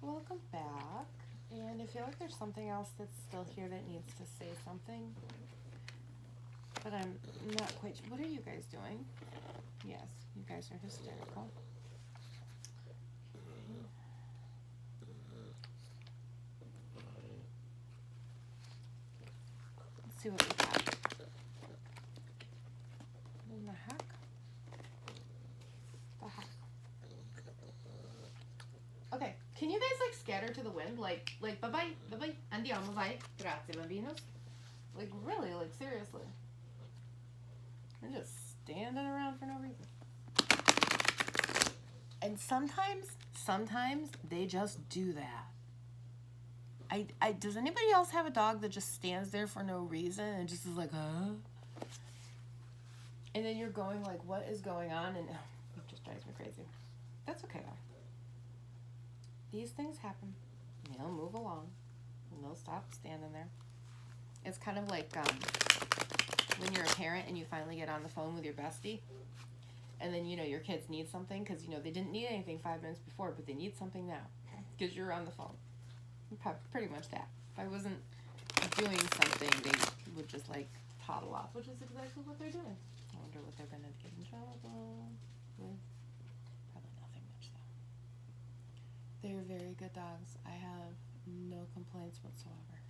welcome back. And I feel like there's something else that's still here that needs to say something, but I'm not quite sure. What are you guys doing? Yes, you guys are hysterical. Let's see what we got. What in the heck? The heck? Okay, can you guys like scatter to the wind? Like bye bye, bye bye, andiamo, vai, grazie bambinos. Like really, like seriously. They're just standing around for no reason. And sometimes they just do that. I does anybody else have a dog that just stands there for no reason and just is like, huh? And then you're going like, what is going on? And it just drives me crazy. That's okay though. These things happen. They'll move along and they'll stop standing there. It's kind of like when you're a parent and you finally get on the phone with your bestie, and then your kids need something because they didn't need anything 5 minutes before, but they need something now because you're on the phone. Pretty much that. If I wasn't doing something, they would just like toddle off, which is exactly what they're doing. I wonder what they're gonna get in trouble with. Probably nothing much though. They're very good dogs. I have no complaints whatsoever.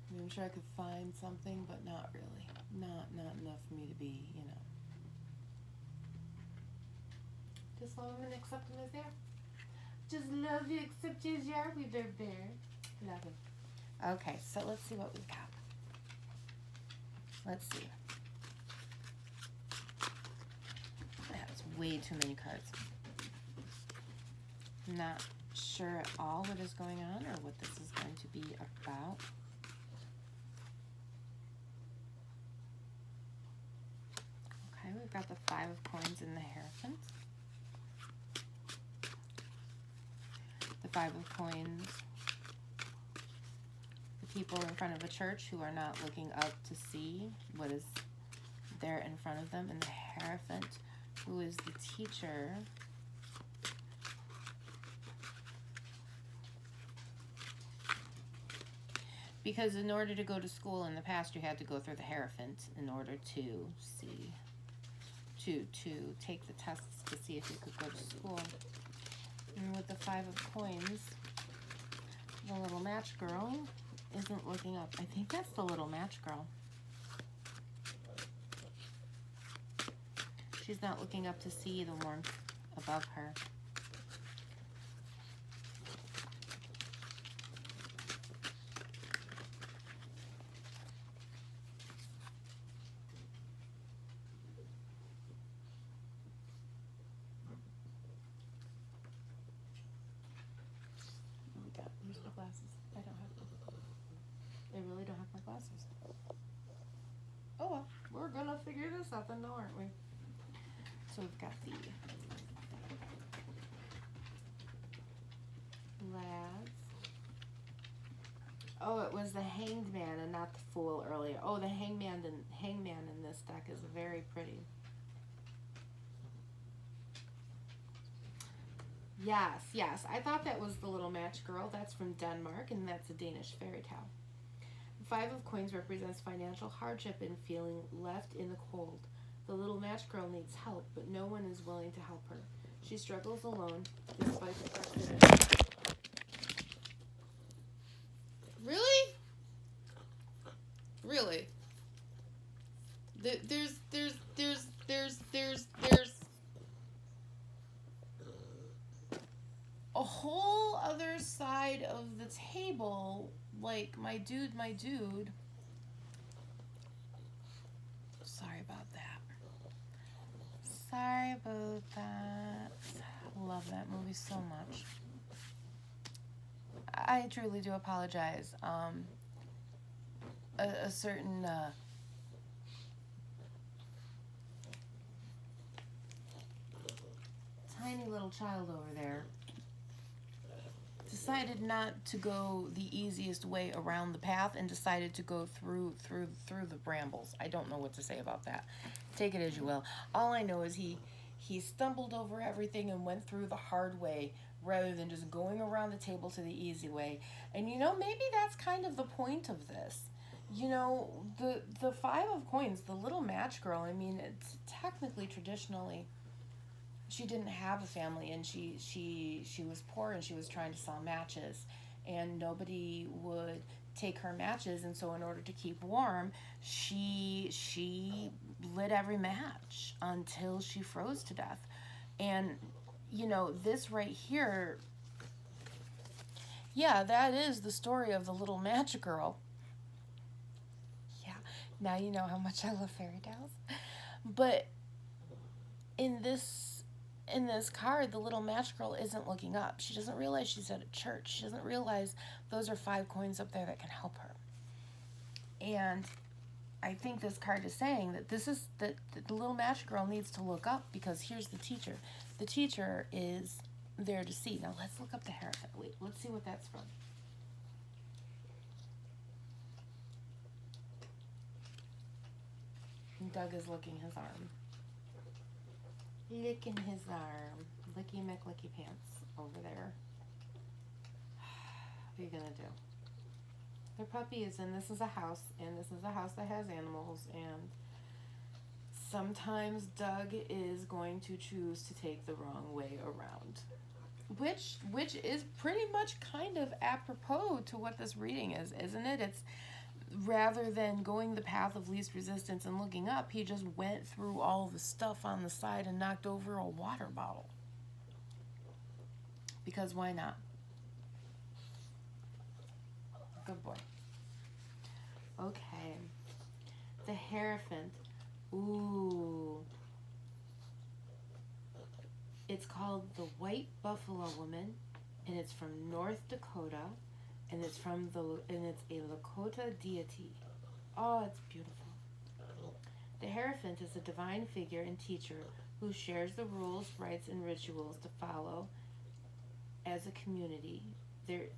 I mean, I'm sure I could find something, but not really. Not enough for me to be, Just love them and accept them as they are. Just love you, accept you as you are. We bear. Love him. Okay, so let's see what we've got. Let's see. That's way too many cards. I'm not sure at all what is going on or what this is going to be about. Okay, we've got the 5 of coins in the Hierophant. The 5 of coins. The people in front of a church who are not looking up to see what is there in front of them. And the Hierophant, who is the teacher. Because in order to go to school in the past, you had to go through the Hierophant in order to see, to take the tests to see if you could go to school. And with the 5 of coins, the little match girl isn't looking up. I think that's the little match girl. She's not looking up to see the warmth above her. Where's my glasses? I don't have them. I really don't have my glasses. Oh well, we're gonna figure this out then, aren't we? So we've got the lads. Oh, it was the Hanged Man and not the Fool earlier. Oh, the Hangman in this deck is very pretty. Yes. I thought that was the little match girl. That's from Denmark, and that's a Danish fairy tale. The 5 of coins represents financial hardship and feeling left in the cold. The little match girl needs help, but no one is willing to help her. She struggles alone despite the proximity. Really? There's a whole other side of the table, like my dude. Sorry about that. Love that movie so much. I truly do apologize. A certain tiny little child over there decided not to go the easiest way around the path and decided to go through the brambles. I don't know what to say about that. Take it as you will. All I know is he He stumbled over everything and went through the hard way rather than just going around the table to the easy way. And maybe that's kind of the point of this. The Five of Coins, the little match girl, I mean, it's technically, traditionally, she didn't have a family, and she was poor, and she was trying to sell matches, and nobody would take her matches, and so in order to keep warm, she lit every match until she froze to death. And this right here, yeah, that is the story of the little match girl. Yeah, now you know how much I love fairy tales. But in this card, the little match girl isn't looking up. She doesn't realize she's at a church. She doesn't realize those are 5 coins up there that can help her. And I think this card is saying that that the little match girl needs to look up, because here's the teacher. The teacher is there to see. Now let's look up the Hierophant. Wait, let's see what that's from. Doug is licking his arm. Licking his arm. Licky McLicky pants over there. What are you gonna do? Their puppy is in, this is a house, and this is a house that has animals, and sometimes Doug is going to choose to take the wrong way around. Which is pretty much kind of apropos to what this reading is, isn't it? It's rather than going the path of least resistance and looking up, he just went through all the stuff on the side and knocked over a water bottle. Because why not? Good boy. Okay. The Hierophant. Ooh. It's called the White Buffalo Woman, and it's from North Dakota, and it's a Lakota deity. Oh, it's beautiful. The Hierophant is a divine figure and teacher who shares the rules, rites, and rituals to follow as a community. The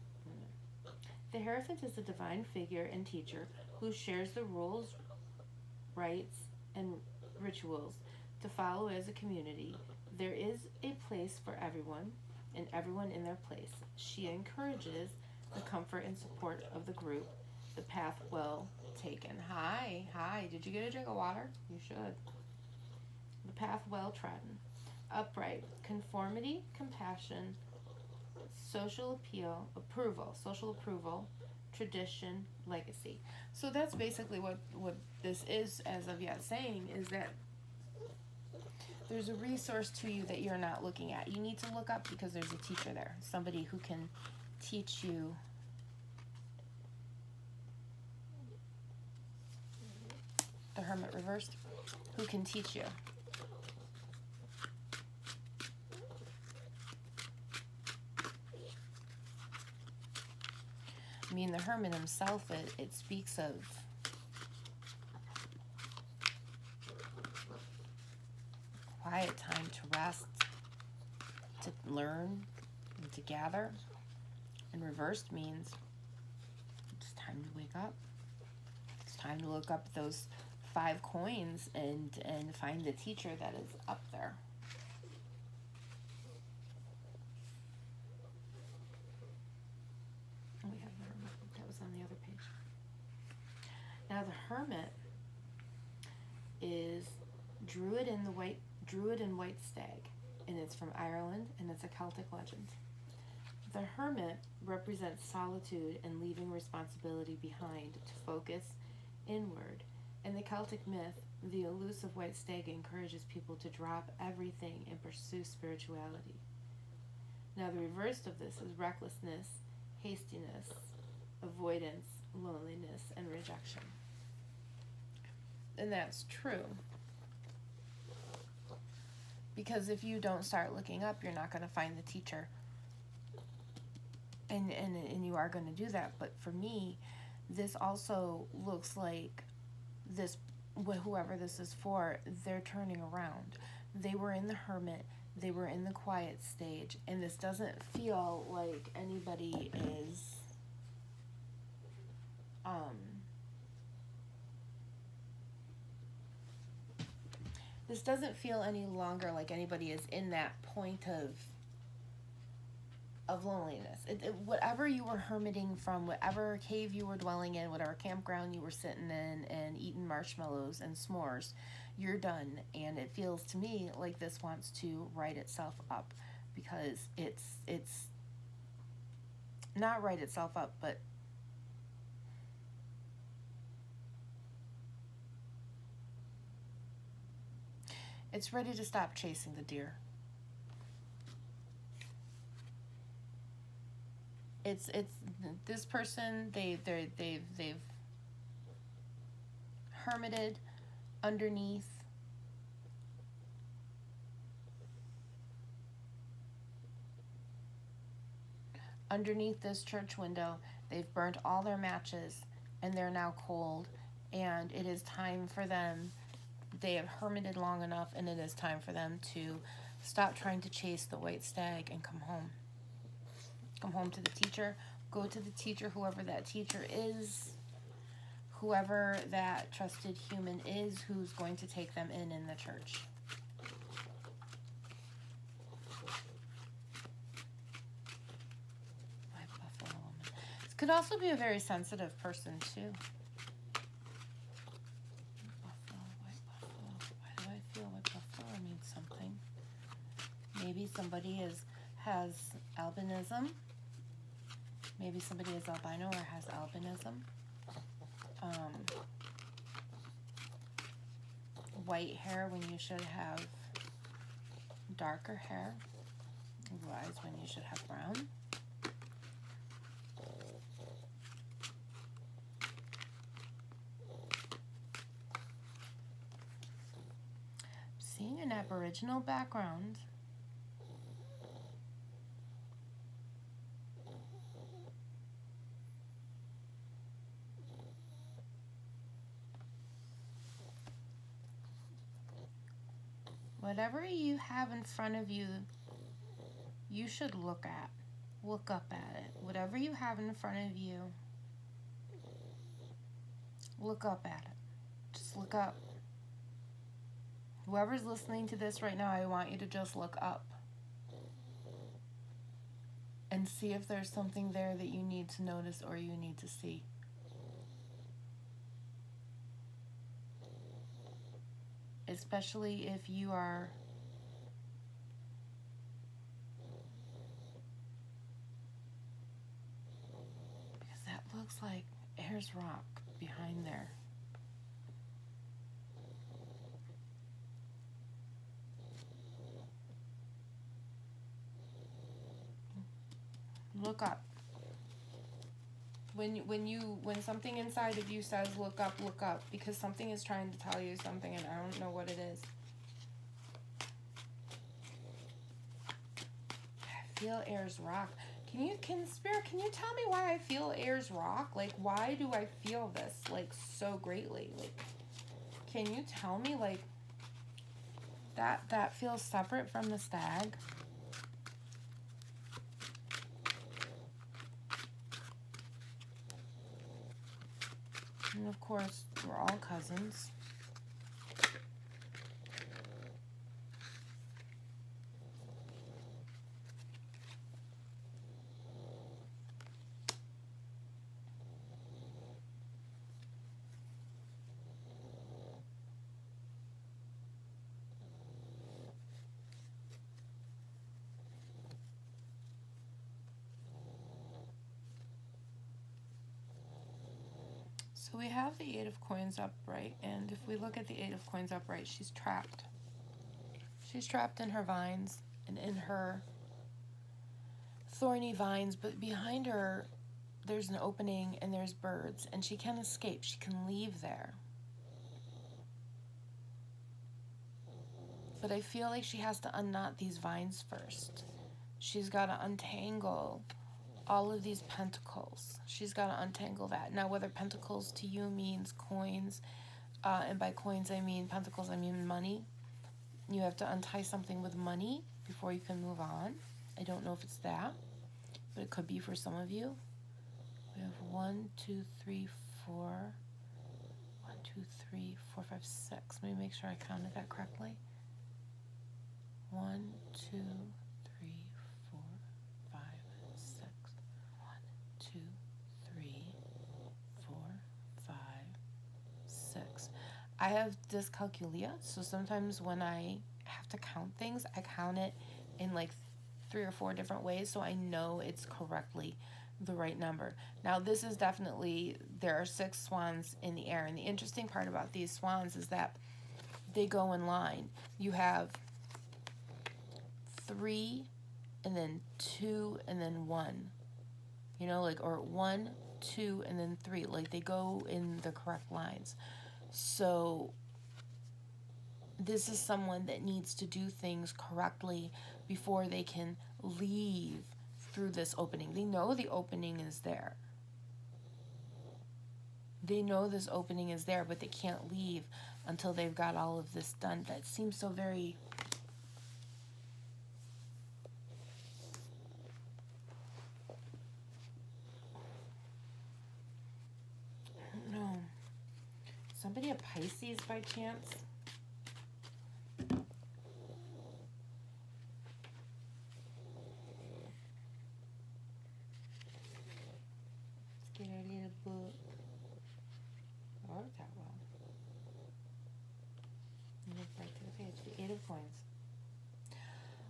Hierophant is a divine figure and teacher who shares the rules, rites, and rituals to follow as a community. There is a place for everyone, and everyone in their place. She encourages the comfort and support of the group. The path well taken. Hi. Did you get a drink of water? You should. The path well trodden. Upright. Conformity, compassion, social approval, tradition, legacy. So that's basically what this is, as of yet, saying, is that there's a resource to you that you're not looking at. You need to look up, because there's a teacher there, somebody who can teach you the Hermit reversed, who can teach you. I mean, the Hermit himself, it speaks of quiet time to rest, to learn, and to gather. And reversed means it's time to wake up. It's time to look up those 5 coins and find the teacher that is up there. We have the Hermit. That was on the other page. Now the Hermit is Druid and White Stag, and it's from Ireland, and it's a Celtic legend. The Hermit represents solitude and leaving responsibility behind to focus inward. In the Celtic myth, the elusive white stag encourages people to drop everything and pursue spirituality. Now the reverse of this is recklessness, hastiness, avoidance, loneliness, and rejection. And that's true. Because if you don't start looking up, you're not going to find the teacher. And you are going to do that. But for me, this also looks like this, whoever this is for, they're turning around. They were in the Hermit. They were in the quiet stage. And this doesn't feel like anybody is This doesn't feel any longer like anybody is in that point of loneliness. Whatever you were hermiting from, whatever cave you were dwelling in, whatever campground you were sitting in and eating marshmallows and s'mores, you're done. And it feels to me like this wants to write itself up, because it's not write itself up, but it's ready to stop chasing the deer. It's this person, they've hermited underneath this church window. They've burnt all their matches and they're now cold, and it is time for them. They have hermited long enough, and it is time for them to stop trying to chase the white stag and come home. Come home to the teacher. Go to the teacher, whoever that teacher is, whoever that trusted human is who's going to take them in the church. White buffalo woman. This could also be a very sensitive person too. White buffalo. Why do I feel white buffalo means something? Maybe somebody has albinism. Maybe somebody is albino or has albinism. White hair when you should have darker hair. Blue eyes when you should have brown. Seeing an Aboriginal background. Whatever you have in front of you, you should look up at it. Whatever you have in front of you, look up at it. Just look up. Whoever's listening to this right now, I want you to just look up and see if there's something there that you need to notice or you need to see. Especially if you are because that looks like Ayers Rock behind there. Look up. When something inside of you says look up, because something is trying to tell you something and I don't know what it is. I feel Ayers Rock. Spirit, can you tell me why I feel Ayers Rock? Like, why do I feel this, like, so greatly? Like, can you tell me, like, that feels separate from the stag? And of course, we're all cousins. So we have the Eight of Coins upright, and if we look at the Eight of Coins upright, she's trapped. She's trapped in her vines and in her thorny vines, but behind her there's an opening and there's birds, and she can escape. She can leave there. But I feel like she has to unknot these vines first. She's got to untangle all of these pentacles. She's got to untangle that. Now, whether pentacles to you means coins, and by coins I mean pentacles, I mean money. You have to untie something with money before you can move on. I don't know if it's that, but it could be for some of you. We have 1, 2, 3, 4. 1, 2, 3, 4, 5, 6. Let me make sure I counted that correctly. 1, 2, 3, 4, 5, 6. 1, 2, 3, 4, 5, 6. I have dyscalculia, so sometimes when I have to count things, I count it in like 3 or 4 different ways, so I know it's correctly the right number. Now this is definitely, there are 6 swans in the air, and the interesting part about these swans is that they go in line. You have 3 and then 2 and then 1, you know, like, or 1, 2 and then 3, like they go in the correct lines. So this is someone that needs to do things correctly before they can leave through this opening. They know the opening is there. They know this opening is there, but they can't leave until they've got all of this done. That seems so very... I don't know. Somebody a Pisces by chance? Get our little book. Oh, that well. Move right to the page. The 8 of coins.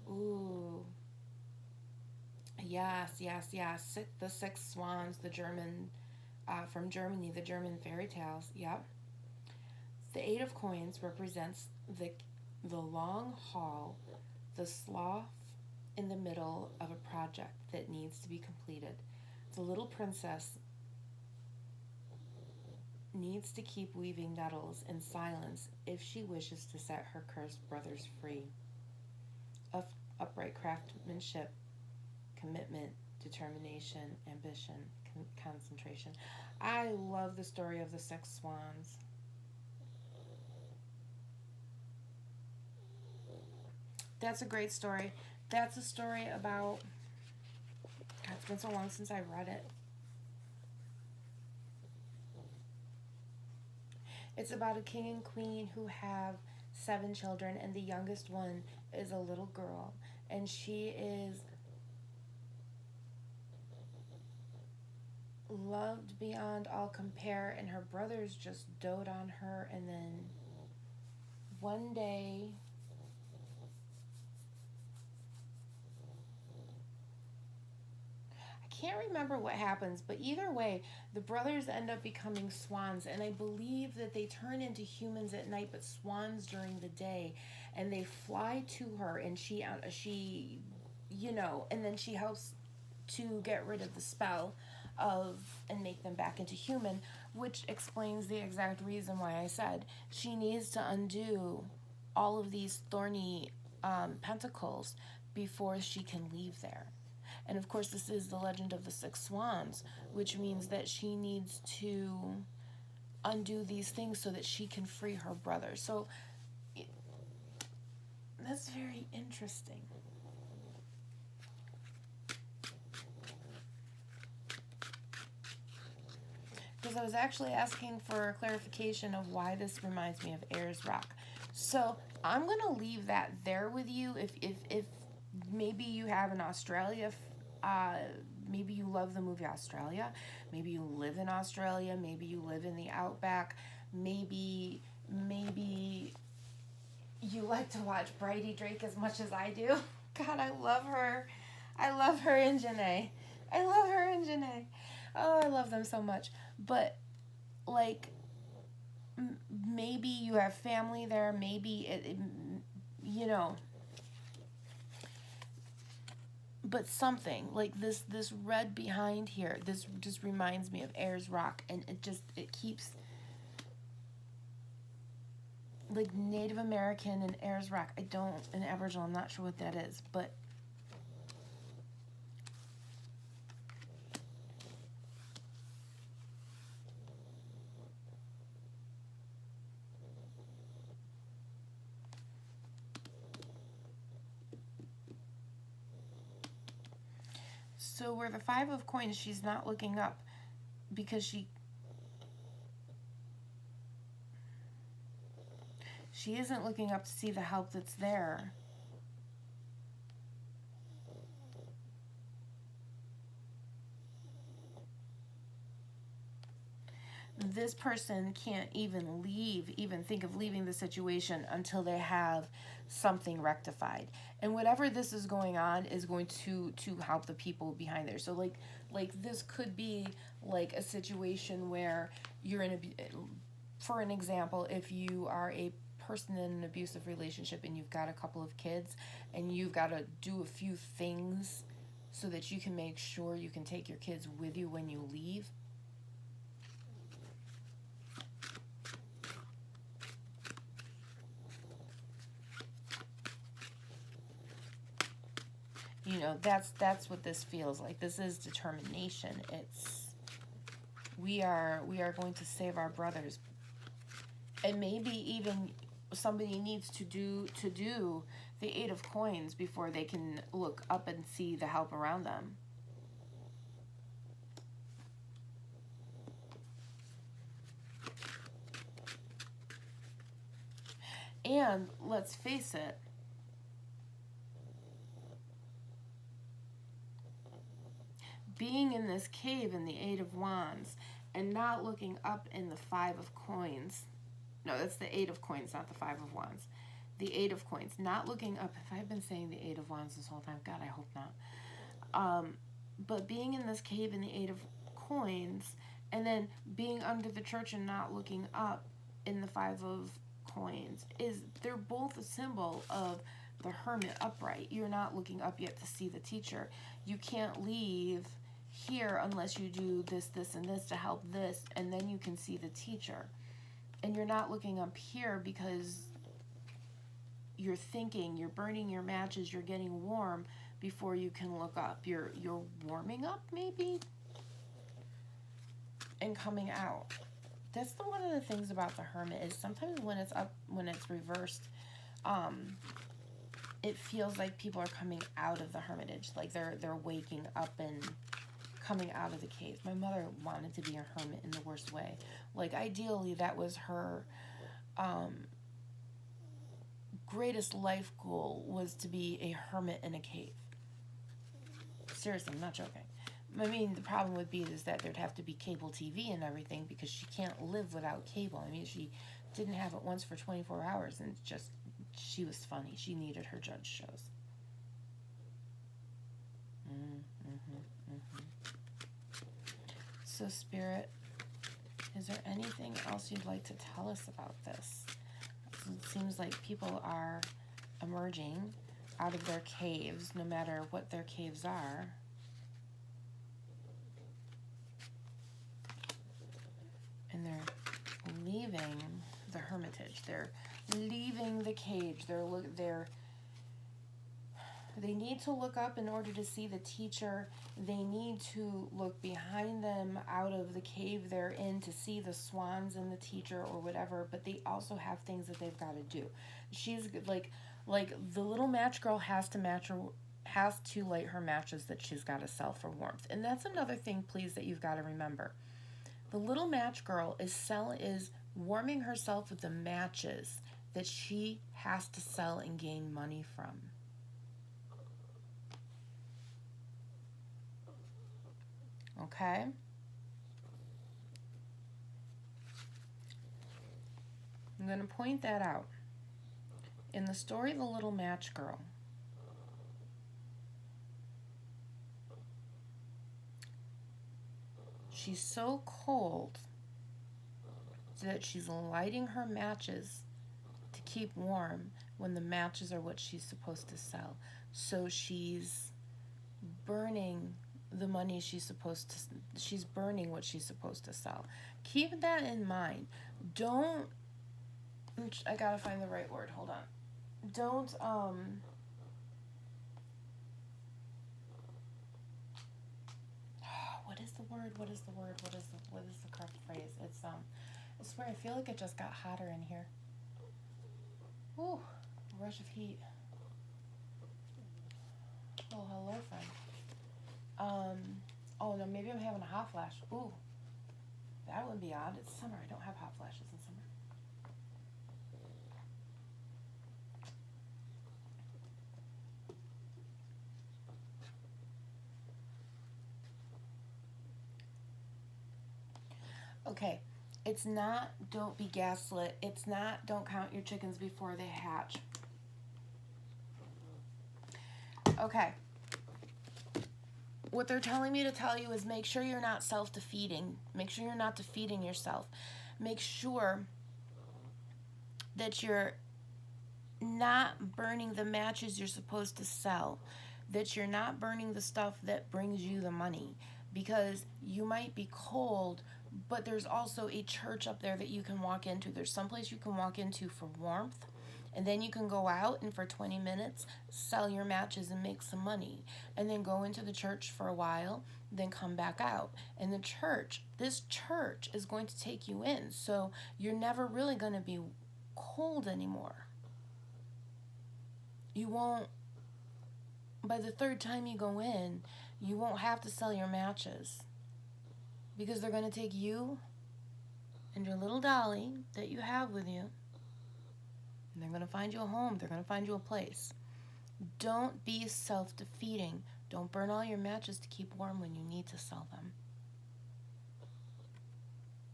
Ooh. Yes. The 6 swans, the German, from Germany, the German fairy tales. Yep. The 8 of coins represents the long haul, the sloth in the middle of a project that needs to be completed. The little princess needs to keep weaving nettles in silence if she wishes to set her cursed brothers free. Upright craftsmanship, commitment, determination, ambition, concentration. I love the story of the 6 swans. That's a great story. That's a story about... God, it's been so long since I read it. It's about a king and queen who have 7 children, and the youngest one is a little girl, and she is loved beyond all compare, and her brothers just dote on her. And then one day, I can't remember what happens, but either way, the brothers end up becoming swans, and I believe that they turn into humans at night, but swans during the day, and they fly to her, and she you know, and then she helps to get rid of the spell of and make them back into human, which explains the exact reason why I said she needs to undo all of these thorny pentacles before she can leave there. And of course, this is the legend of the 6 swans, which means that she needs to undo these things so that she can free her brother. So that's very interesting. Because I was actually asking for a clarification of why this reminds me of Ayers Rock. So I'm going to leave that there with you. If maybe you have an Australia, maybe you love the movie Australia, maybe you live in Australia, maybe you live in the outback, maybe you like to watch Bridie Drake as much as I do. God, I love her. I love her and Janae. Oh, I love them so much. But, like, maybe you have family there, maybe, you know, but something, like this red behind here, this just reminds me of Ayers Rock, and it keeps, like, Native American and Ayers Rock, and Aboriginal, I'm not sure what that is, but so where the 5 of coins, she's not looking up because She isn't looking up to see the help that's there. This person can't even think of leaving the situation until they have something rectified. And whatever this is going on is going to help the people behind there. So like this could be like a situation where you're in a, for an example, if you are a person in an abusive relationship and you've got a couple of kids and you've got to do a few things so that you can make sure you can take your kids with you when you leave. You know, that's what this feels like. This is determination. It's we are going to save our brothers. And maybe even somebody needs to do the 8 of coins before they can look up and see the help around them. And let's face it, being in this cave in the 8 of Wands and not looking up in the 5 of coins. No, that's the 8 of coins, not the 5 of Wands. The 8 of coins. Not looking up. If I've been saying the 8 of Wands this whole time, God, I hope not. But being in this cave in the 8 of coins and then being under the church and not looking up in the 5 of coins they're both a symbol of the hermit upright. You're not looking up yet to see the teacher. You can't leave here unless you do this, this, and this to help this, and then you can see the teacher. And you're not looking up here because you're thinking, you're burning your matches, you're getting warm before you can look up. You're warming up maybe and coming out. That's one of the things about the hermit is sometimes when it's up, when it's reversed, it feels like people are coming out of the hermitage, like they're waking up and coming out of the cave. My mother wanted to be a hermit in the worst way. Like ideally that was her greatest life goal, was to be a hermit in a cave. Seriously, I'm not joking. I mean, the problem would be is that there'd have to be cable TV and everything because she can't live without cable. I mean, she didn't have it once for 24 hours and just, she was funny. She needed her judge shows. So, Spirit, is there anything else you'd like to tell us about this? It seems like people are emerging out of their caves, no matter what their caves are. And they're leaving the hermitage. They're leaving the cage. They need to look up in order to see the teacher. They need to look behind them out of the cave they're in to see the swans and the teacher or whatever, but they also have things that they've got to do. She's like the little match girl has to light her matches that she's got to sell for warmth. And that's another thing, please, that you've got to remember. The little match girl is warming herself with the matches that she has to sell and gain money from. Okay? I'm going to point that out. In the story The Little Match Girl, she's so cold that she's lighting her matches to keep warm when the matches are what she's supposed to sell. So she's burning the money she's burning what she's supposed to sell. Keep that in mind. I gotta find the right word, hold on. Don't, what is the word? What is the correct phrase? It's, I swear, I feel like it just got hotter in here. Ooh, rush of heat. Oh, hello, friend. Oh no, maybe I'm having a hot flash. Ooh, that would be odd. It's summer. I don't have hot flashes in summer. Okay, it's not don't be gaslit. It's not don't count your chickens before they hatch. Okay. What they're telling me to tell you is make sure you're not self-defeating. Make sure you're not defeating yourself. Make sure that you're not burning the matches you're supposed to sell. That you're not burning the stuff that brings you the money. Because you might be cold, but there's also a church up there that you can walk into. There's someplace you can walk into for warmth. And then you can go out and for 20 minutes sell your matches and make some money. And then go into the church for a while, then come back out. And this church is going to take you in. So you're never really going to be cold anymore. You won't, by the third time you go in, you won't have to sell your matches. Because they're going to take you and your little dolly that you have with you, and they're going to find you a home. They're going to find you a place. Don't be self-defeating. Don't burn all your matches to keep warm when you need to sell them.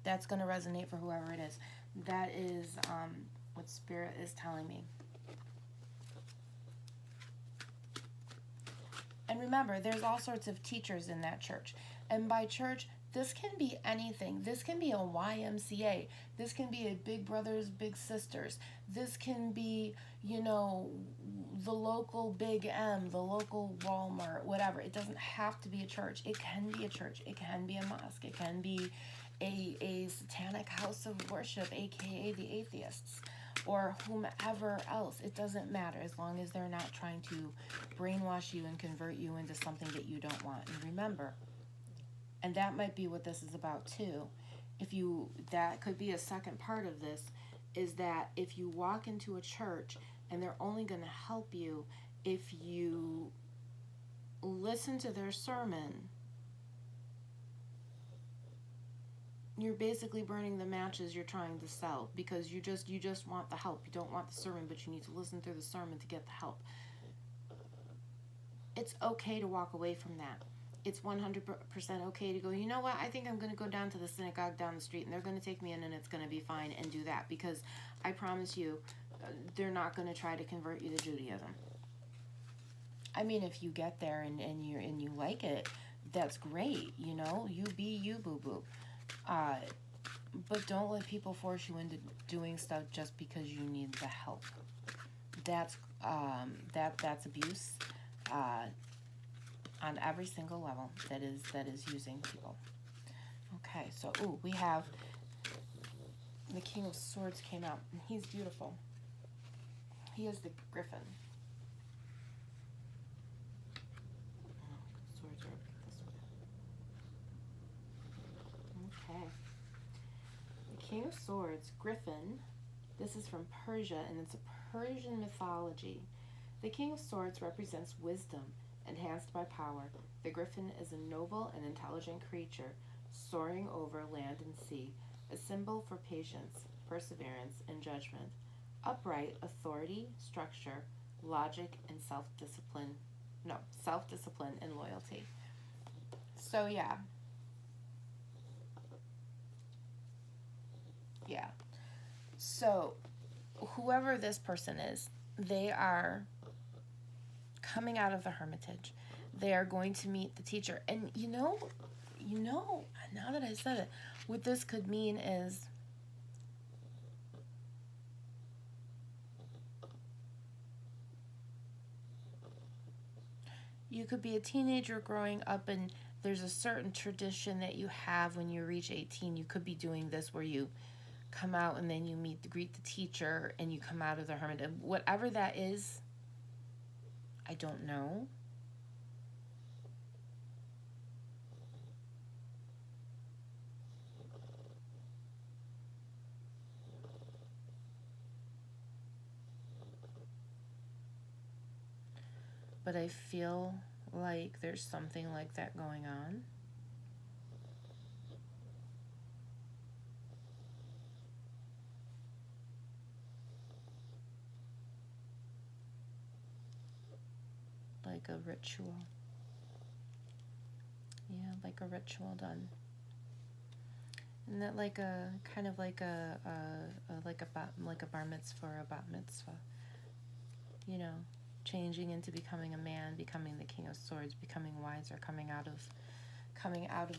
That's going to resonate for whoever it is. That is what Spirit is telling me. And remember, there's all sorts of teachers in that church. And by church, this can be anything. This can be a YMCA. This can be a Big Brothers, Big Sisters. This can be, the local Big M, the local Walmart, whatever. It doesn't have to be a church. It can be a church. It can be a mosque. It can be a satanic house of worship, aka the atheists, or whomever else. It doesn't matter as long as they're not trying to brainwash you and convert you into something that you don't want. And remember, and that might be what this is about too. That could be a second part of this, is that if you walk into a church and they're only going to help you if you listen to their sermon, you're basically burning the matches you're trying to sell, because you just want the help. You don't want the sermon, but you need to listen through the sermon to get the help. It's okay to walk away from that. It's 100% okay to go, you know what, I think I'm going to go down to the synagogue down the street and they're going to take me in and it's going to be fine, and do that, because I promise you, they're not going to try to convert you to Judaism. I mean, if you get there and you like it, that's great, you be you, boo-boo. But don't let people force you into doing stuff just because you need the help. That's abuse. On every single level that is using people. Okay, so we have the King of Swords came out, and he's beautiful. He is the Griffin. Swords are this way. Okay. The King of Swords, Griffin. This is from Persia, and it's a Persian mythology. The King of Swords represents wisdom, enhanced by power. The griffin is a noble and intelligent creature, soaring over land and sea, a symbol for patience, perseverance, and judgment. Upright, authority, structure, logic, and self-discipline and loyalty. So yeah. So whoever this person is, they are coming out of the hermitage. They are going to meet the teacher. And now that I said it, what this could mean is you could be a teenager growing up, and there's a certain tradition that you have when you reach 18. You could be doing this where you come out and then you greet the teacher and you come out of the hermitage. Whatever that is, I don't know. But I feel like there's something like that going on. Like a ritual. Yeah, like a ritual done. Isn't that like a kind of like a bar mitzvah or a bat mitzvah? You know, changing into becoming a man, becoming the King of Swords, becoming wiser, coming out of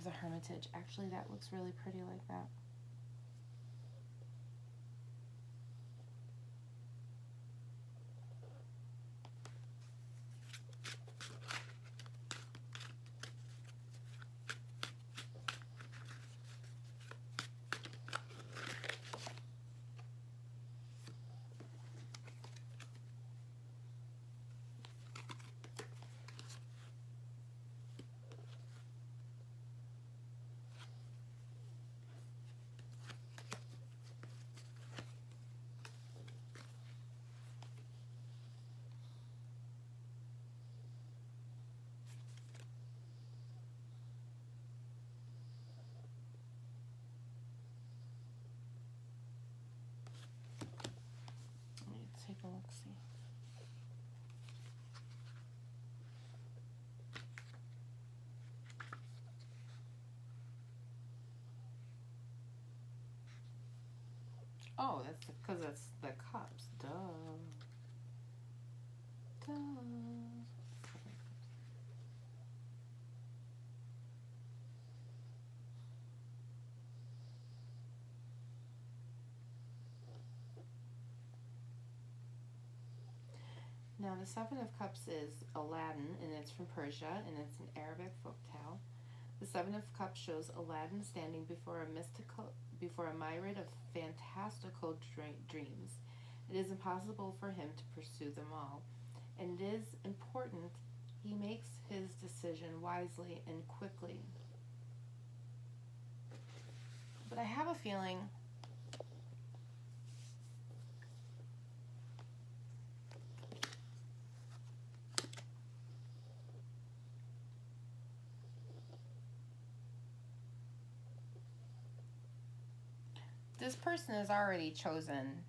the hermitage. Actually, that looks really pretty like that. Let me take a look, see. Oh, that's because that's the cups. Duh. Duh. Now, the Seven of Cups is Aladdin, and it's from Persia, and it's an Arabic folktale. The Seven of Cups shows Aladdin standing before a myriad of fantastical dreams. It is impossible for him to pursue them all, and it is important he makes his decision wisely and quickly. But I have a feeling this person has already chosen.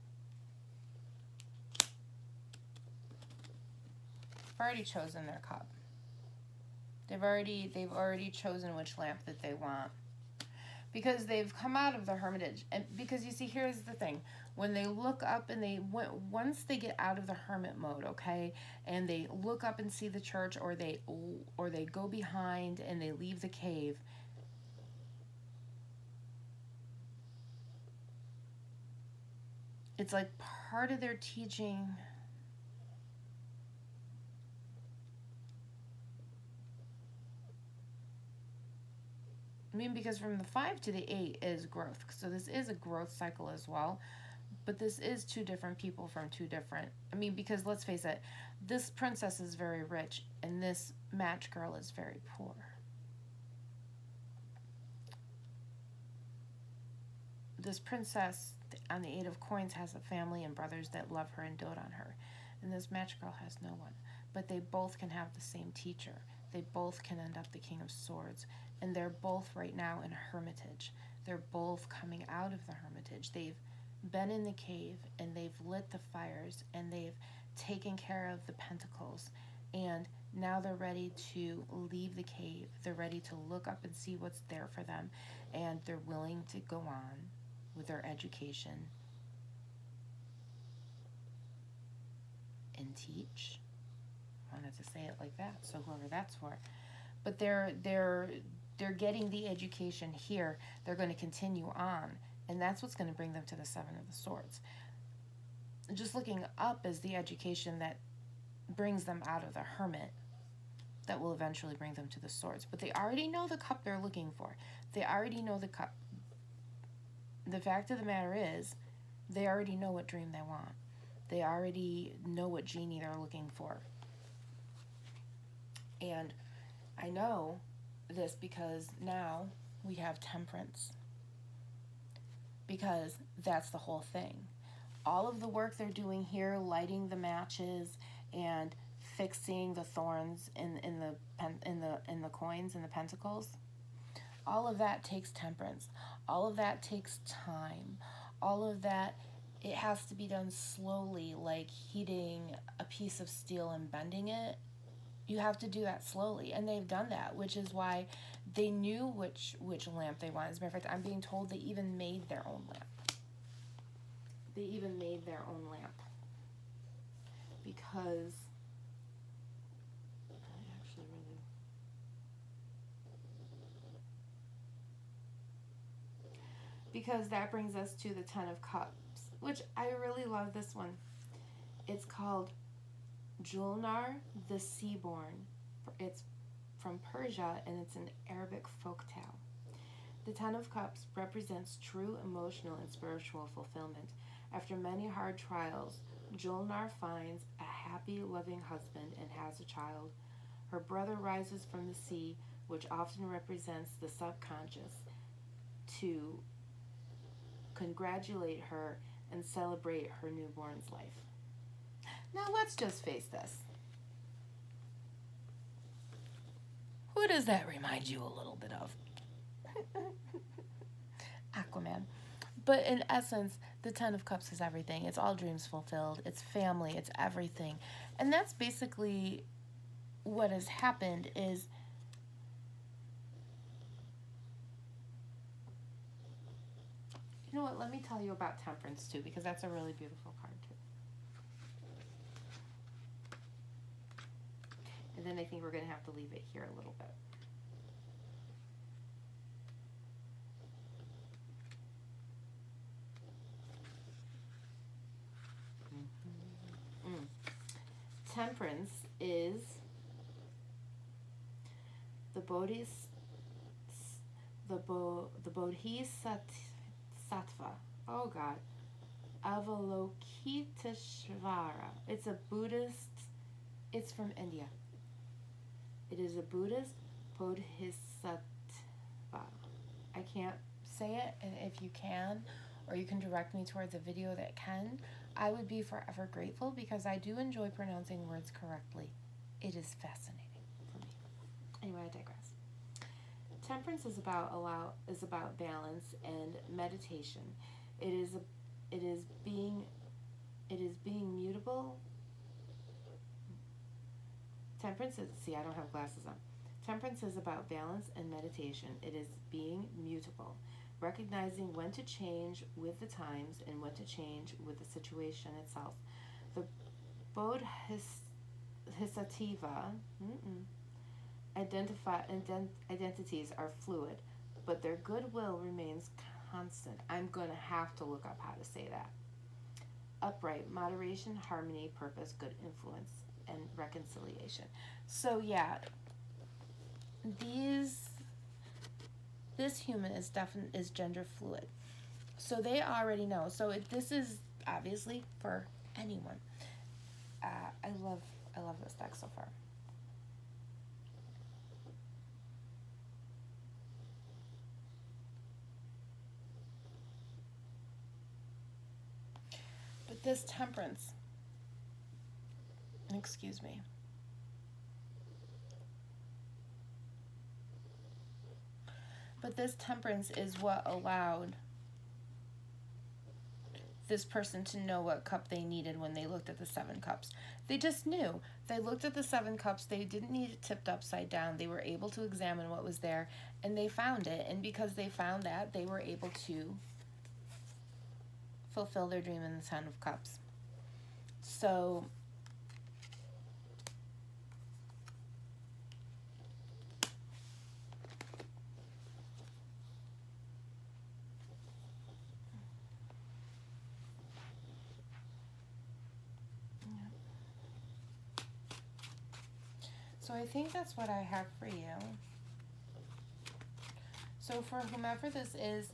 Already chosen their cup. They've already chosen which lamp that they want, because they've come out of the hermitage. And because you see, here's the thing: when they look up and once they get out of the hermit mode, okay, and they look up and see the church, or they go behind and they leave the cave. It's like part of their teaching. I mean, because from the 5 to the 8 is growth. So this is a growth cycle as well. But this is two different people from two different... I mean, because let's face it, this princess is very rich and this match girl is very poor. This princess on the 8 of Coins has a family and brothers that love her and dote on her. And this match girl has no one. But they both can have the same teacher. They both can end up the King of Swords. And they're both right now in a hermitage. They're both coming out of the hermitage. They've been in the cave and they've lit the fires and they've taken care of the pentacles. And now they're ready to leave the cave. They're ready to look up and see what's there for them. And they're willing to go on with their education and teach. I wanted to say it like that, so whoever that's for. But they're getting the education here. They're going to continue on, and that's what's going to bring them to the 7 of the Swords. Just looking up is the education that brings them out of the hermit, that will eventually bring them to the swords. But they already know the cup they're looking for. They already know the cup. The fact of the matter is, they already know what dream they want. They already know what genie they're looking for. And I know this because now we have temperance. Because that's the whole thing. All of the work they're doing here, lighting the matches and fixing the thorns in the coins and the pentacles, all of that takes temperance. All of that takes time. All of that, it has to be done slowly, like heating a piece of steel and bending it. You have to do that slowly, and they've done that, which is why they knew which lamp they wanted. As a matter of fact, I'm being told they even made their own lamp. They even made their own lamp because that brings us to the Ten of Cups, which I really love this one. It's called Julnar the Seaborn. It's from Persia, and it's an Arabic folktale. The Ten of Cups represents true emotional and spiritual fulfillment. After many hard trials, Julnar finds a happy, loving husband and has a child. Her brother rises from the sea, which often represents the subconscious, to congratulate her and celebrate her newborn's life. Now let's just face this. Who does that remind you a little bit of? Aquaman. But in essence, the Ten of Cups is everything. It's all dreams fulfilled. It's family. It's everything. And that's basically what has happened is you know what? Let me tell you about Temperance too, because that's a really beautiful card too. And then I think we're going to have to leave it here a little bit. Temperance is the Bodhisattva. Oh God, Avalokiteshvara. It's a Buddhist. It's from India. It is a Buddhist Bodhisattva. I can't say it, and if you can, or you can direct me towards a video that can, I would be forever grateful because I do enjoy pronouncing words correctly. It is fascinating for me. Anyway, I digress. Temperance is about balance and meditation. It is being mutable. Temperance is, see, I don't have glasses on. Temperance is about balance and meditation. It is being mutable, recognizing when to change with the times and when to change with the situation itself. The Bodhisattva identities are fluid, but their goodwill remains constant. I'm going to have to look up how to say that. Upright, moderation, harmony, purpose, good influence, and reconciliation. So yeah, this human is gender fluid. So they already know. So this is obviously for anyone. I love this deck so far. But this Temperance, excuse me. But this Temperance is what allowed this person to know what cup they needed when they looked at the 7 cups. They just knew. They looked at the 7 cups. They didn't need it tipped upside down. They were able to examine what was there, and they found it. And because they found that, they were able to fulfill their dream in the 10 of Cups. So I think that's what I have for you. So for whomever this is,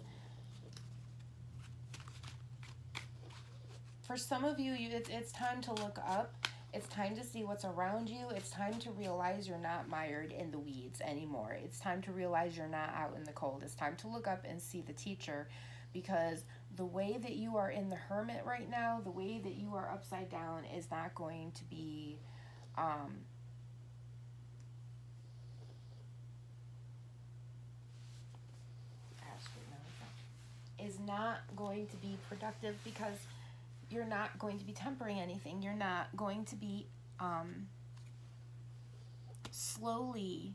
for some of you, it's time to look up. It's time to see what's around you. It's time to realize you're not mired in the weeds anymore. It's time to realize you're not out in the cold. It's time to look up and see the teacher, because the way that you are in the hermit right now, the way that you are upside down is not going to be is not going to be productive, because you're not going to be tempering anything. You're not going to be slowly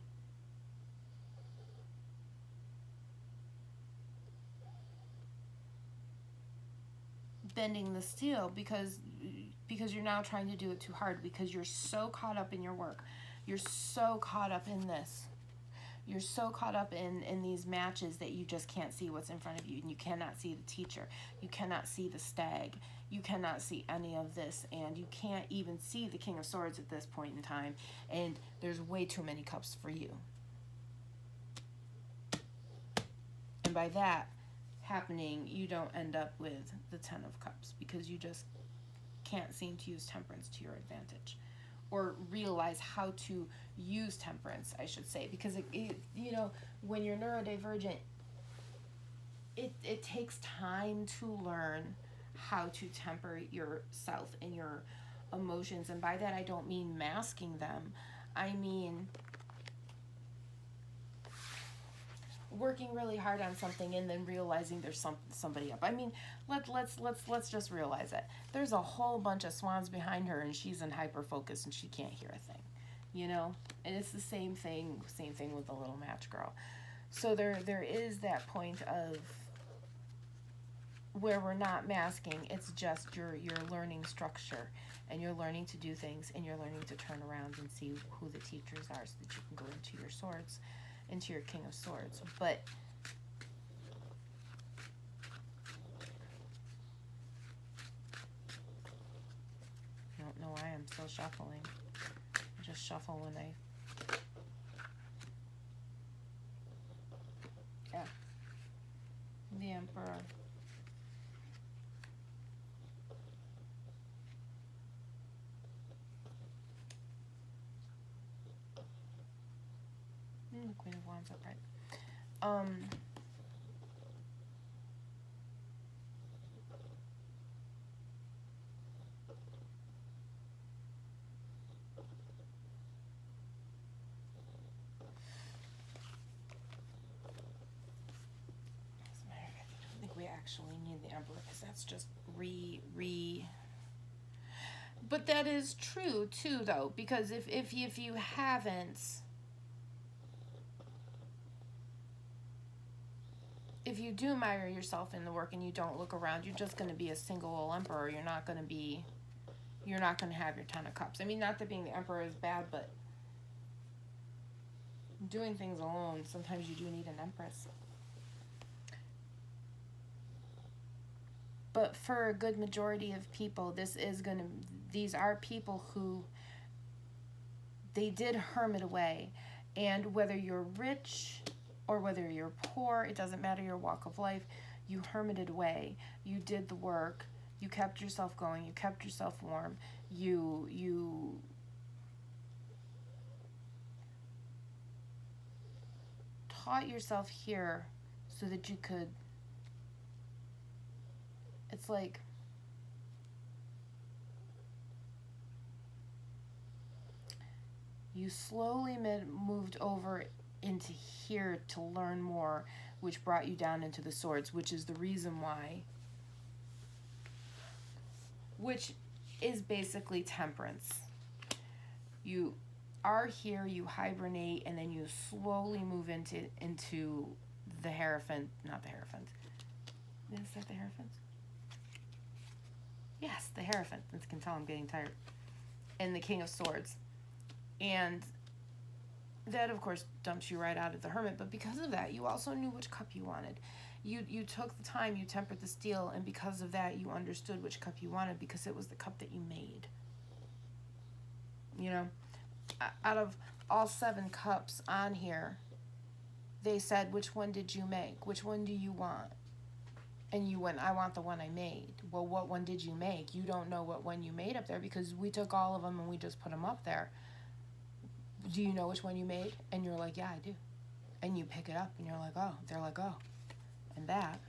bending the steel because you're now trying to do it too hard, because you're so caught up in your work. You're so caught up in this. You're so caught up in these matches that you just can't see what's in front of you, and you cannot see the teacher. You cannot see the stag. You cannot see any of this, and you can't even see the King of Swords at this point in time, and there's way too many cups for you. And by that happening, you don't end up with the 10 of Cups, because you just can't seem to use temperance to your advantage, or realize how to use temperance, I should say, because it you know, when you're neurodivergent, it takes time to learn how to temper yourself and your emotions. And by that, I don't mean masking them. I mean working really hard on something and then realizing there's somebody up. I mean, let's just realize it. There's a whole bunch of swans behind her, and she's in hyper focus and she can't hear a thing, you know. And it's the same thing with the little match girl. So there is that point of where we're not masking. It's just you're learning structure, and you're learning to do things, and you're learning to turn around and see who the teachers are, so that you can go into your swords, into your King of Swords. But I don't know why I'm still shuffling. I just shuffle when I... Yeah. The Emperor. The Queen of Wands upright. I don't think we actually need the Emperor, because that's just But that is true too, though, because if you haven't, if you do admire yourself in the work and you don't look around, you're just going to be a single emperor. You're not going to have your 10 of Cups. I mean, not that being the emperor is bad, but doing things alone, sometimes you do need an empress. But for a good majority of people, these are people who, they did hermit away. And whether you're rich or whether you're poor, it doesn't matter your walk of life, you hermited away. You did the work. You kept yourself going. You kept yourself warm. You taught yourself here so that you could, it's like, you slowly moved over into here to learn more, which brought you down into the swords, which is the reason why, which is basically temperance. You are here, you hibernate, and then you slowly move into the Hierophant, not the Hierophant. Is that the Hierophant? Yes, the Hierophant. You can tell I'm getting tired. And the King of Swords. And that, of course, dumps you right out of the Hermit. But because of that, you also knew which cup you wanted. You took the time, you tempered the steel, and because of that, you understood which cup you wanted, because it was the cup that you made. You know? Out of all 7 cups on here, they said, which one did you make? Which one do you want? And you went, I want the one I made. Well, what one did you make? You don't know what one you made up there, because we took all of them and we just put them up there. Do you know which one you made? And you're like, yeah, I do. And you pick it up and you're like, oh. They're like, oh. And that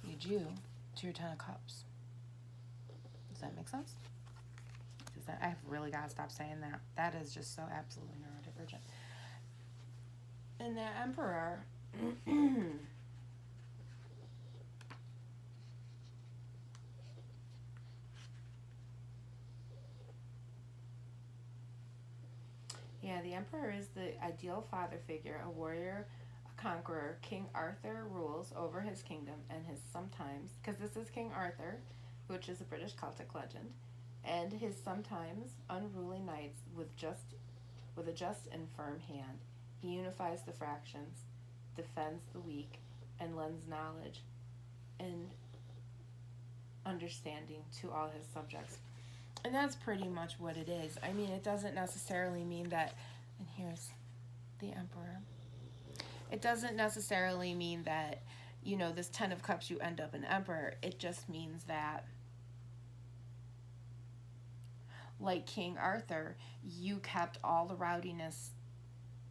leads you to your 10 of Cups. Does that make sense? I've really got to stop saying that. That is just so absolutely neurodivergent. And the Emperor... Yeah, the emperor is the ideal father figure, a warrior, a conqueror. King Arthur rules over his kingdom and his sometimes, because this is King Arthur, which is a British Celtic legend, and his sometimes unruly knights with a just and firm hand. He unifies the fractions, defends the weak, and lends knowledge and understanding to all his subjects. And that's pretty much what it is. I mean, it doesn't necessarily mean that, and here's the emperor. It doesn't necessarily mean that, this 10 of cups, you end up an emperor. It just means that, like King Arthur, you kept all the rowdiness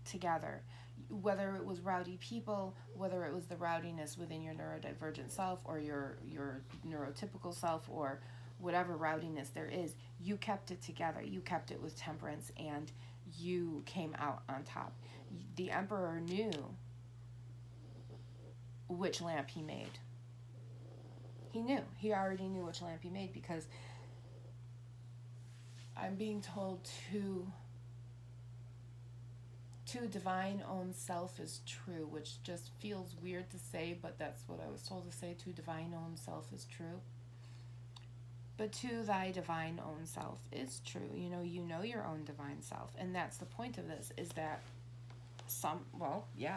together. Whether it was rowdy people, whether it was the rowdiness within your neurodivergent self or your neurotypical self, or whatever rowdiness there is, you kept it together. You kept it with temperance, and you came out on top. The emperor knew which lamp he made. He already knew which lamp he made, because I'm being told to divine own self is true, which just feels weird to say, but that's what I was told to say. To divine own self is true. But to thy divine own self is true. You know your own divine self. And that's the point of this, is that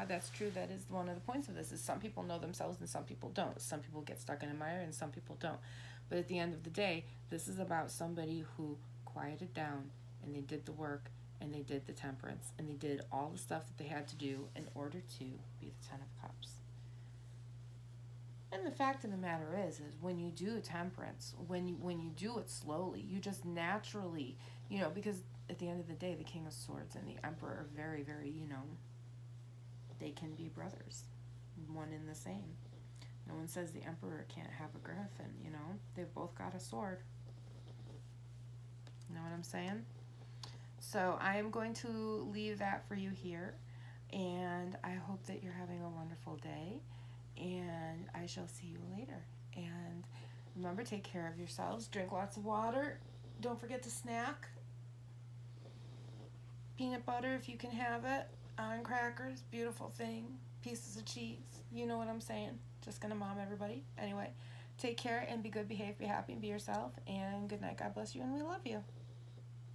that's true. That is one of the points of this, is some people know themselves and some people don't. Some people get stuck in a mire and some people don't. But at the end of the day, this is about somebody who quieted down and they did the work and they did the temperance and they did all the stuff that they had to do in order to be the 10 of cups. And the fact of the matter is when you do temperance, when you do it slowly, you just naturally, because at the end of the day, the King of Swords and the Emperor are very, very, they can be brothers, one and the same. No one says the Emperor can't have a Griffin, They've both got a sword. You know what I'm saying? So I am going to leave that for you here, and I hope that you're having a wonderful day, and I shall see you later. And remember, take care of yourselves, drink lots of water, don't forget to snack. Peanut butter if you can have it, on crackers, beautiful thing, pieces of cheese, you know what I'm saying? Just gonna mom everybody. Anyway, take care and be good, behave, be happy, and be yourself, and good night, God bless you, and we love you.